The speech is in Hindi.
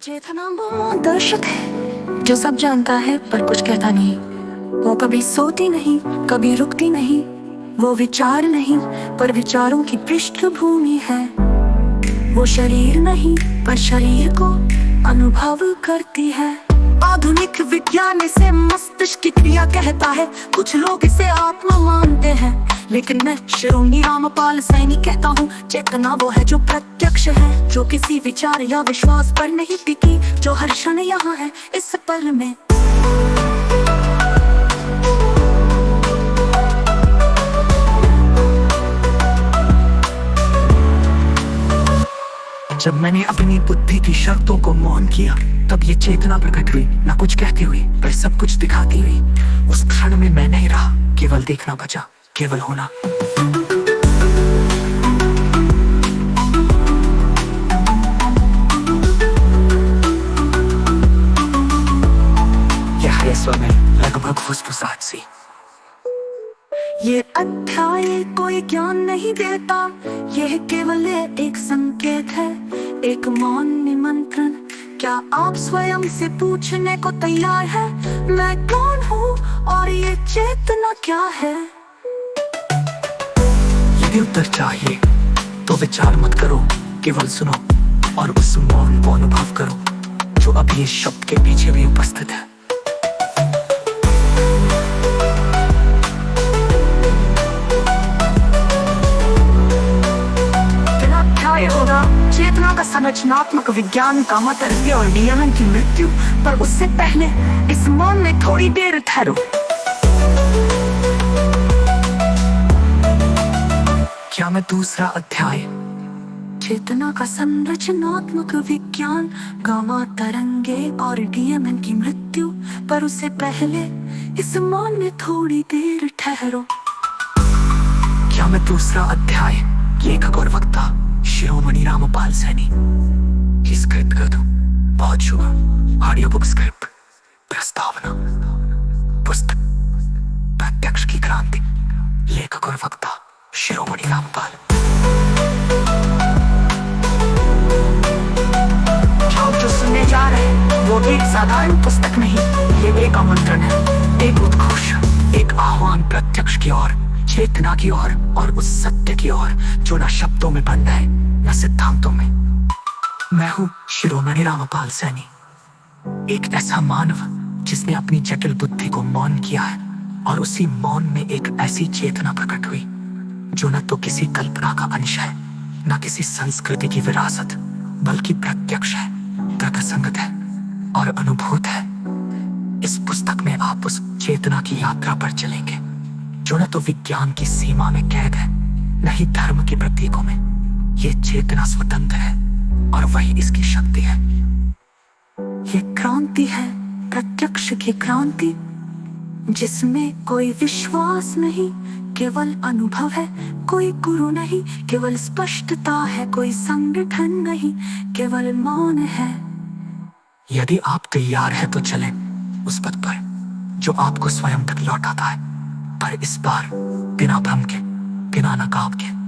चेतना वो दर्शक है जो सब जानता है पर कुछ कहता नहीं। वो कभी सोती नहीं, कभी रुकती नहीं। वो विचार नहीं पर विचारों की पृष्ठभूमि है। वो शरीर नहीं पर शरीर को अनुभव करती है। आधुनिक विज्ञान इसे मस्तिष्क की क्रिया कहता है। कुछ लोग इसे आत्मा मानते हैं, लेकिन मैं शिरोमणि रामपाल सैनी कहता हूँ, चेतना वो है जो प्रत्यक्ष है, जो किसी विचार या विश्वास पर नहीं टिकी, जो हर क्षण यहाँ है इस पल में। जब मैंने अपनी बुद्धि की शर्तों को मौन किया, तब ये चेतना प्रकट हुई, ना कुछ कहती हुई पर सब कुछ दिखाती हुई। उस क्षण में मैं नहीं रहा, केवल देखना बचा, केवल होना। यह है स्वर में लगभग फुसफुसाहट सी। ये अध्याय कोई ज्ञान नहीं देता, यह केवल एक संकेत है, एक मौन निमंत्रण। क्या आप स्वयं से पूछने को तैयार है, मैं कौन हूँ और ये चेतना क्या है? यदि उत्तर चाहिए तो विचार मत करो, केवल सुनो और उस मौन को अनुभव करो जो अभी इस शब्द के पीछे भी उपस्थित है। चेतना का संरचनात्मक विज्ञान का मतलब और नियमन की मृत्यु, पर उससे पहले इस मौन में थोड़ी देर ठहरो। क्या मैं दूसरा अध्याय, चेतना का संरचनात्मक विज्ञान, गामा तरंगे और डीएमएन की मृत्यु, पर उससे पहले इस मौन में थोड़ी देर ठहरो। क्या मैं दूसरा अध्याय, लेखक और वक्ता शिरोमणि रामपाल सैनी की स्क्रिप्ट कर दूं। बहुत शुभ। ऑडियो बुक स्क्रिप्ट, प्रस्तावना, पुस्तक प्रत्यक्ष की क्रांति, लेखक और वक्ता शिरोमणि रामपाल। आप जो सुनने जा रहे हैं वो एक साधारण पुस्तक नहीं, ये एक आमंत्रण है, एक उद्घोष, एक आह्वान प्रत्यक्ष की ओर, चेतना की ओर और उस सत्य की ओर जो न शब्दों में बंद है न सिद्धांतों में। मैं हूँ शिरोमणि रामपाल सैनी, एक ऐसा मानव जिसने अपनी जटिल बुद्धि को मौन किया है, और उसी मौन में एक ऐसी चेतना प्रकट हुई जो न तो किसी कल्पना का अंश है, न किसी संस्कृति की विरासत, बल्कि प्रत्यक्ष है, तर्कसंगत है और अनुभूत है। इस पुस्तक में आप उस चेतना की यात्रा पर चलेंगे जो न तो विज्ञान की सीमा में कैद है, न ही धर्म के प्रतीकों में। ये चेतना स्वतंत्र है और वही इसकी शक्ति है। ये क्रांति है, प्रत्यक्ष की क्रांति, जिसमें कोई विश्वास नहीं, केवल अनुभव है। कोई गुरु नहीं, केवल स्पष्टता है। कोई संगठन नहीं, केवल मौन है। यदि आप तैयार हैं तो चलें उस पथ पर जो आपको स्वयं तक लौटाता है, पर इस बार बिना भ्रम के, बिना नकाब के।